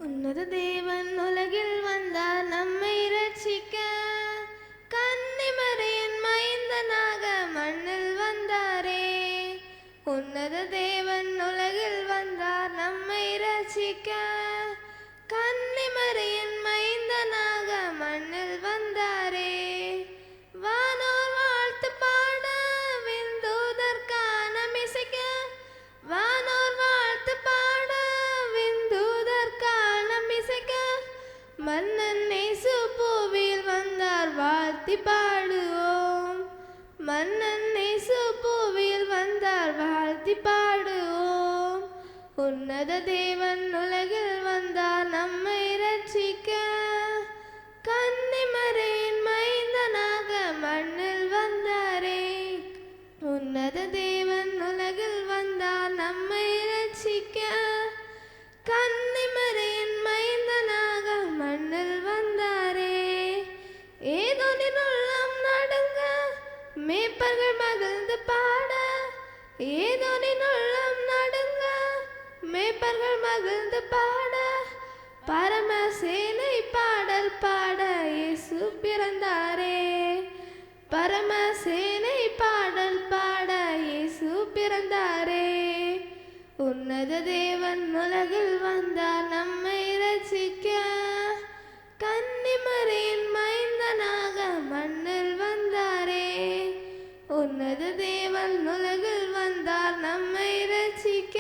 உன்னத தேவன் உலகில் வந்தார் நம்மை ரட்சிக்க. கன்னிமரியின் மைந்தனாக மண்ணில் வந்தாரே. உன்னத தேவன் உலகில் வந்தார் நம்மை ரட்சிக்க. கன்னிமரியின் மைந்தனாக மண்ணில் வந்தாரே. வானோர் வாழ்த்து பாட விந்தூதர் கானம் இசைக்க. வானோர் வாழ்த்து பாட விந்தூதர் கானம் இசைக்க. மன்னன் இயேசு பூவில் வந்தார் வாழ்த்தி பாடுவோம். மன்னன் இயேசு பூவில் வந்தார் வாழ்த்தி பாடுவோம். உன்னத தேவன் உலகில் வந்தார் நம்மை ரட்சிக்க. கன்னிமரியின் மைந்தனாக மண்ணில் வந்தாரே. உன்னத தேவன் உலகில் வந்தார் நம்மை ரட்சிக்க. கன்னிமரியின் மைந்தனாக மண்ணில் வந்தாரே. ஏதோனின் உள்ளம் நடுங்க மேய்ப்பர்கள் மகிழ்ந்து பாட. ஏதோனின் உள்ளம் நடுங்க மேய்ப்பர்கள் மகிழ்ந்து பாட. பரமசேனை பாடல் பாட இயேசு பிறந்தாரே. பரமசேனை பாடல் பாட இயேசு பிறந்தாரே. உன்னத தேவன் உலகில் வந்தார் நம்மை ரட்சிக்க. கன்னிமரியின் மைந்தனாக மண்ணில் வந்தாரே. உன்னத தேவன் உலகில் வந்தார் நம்மை ரட்சிக்க.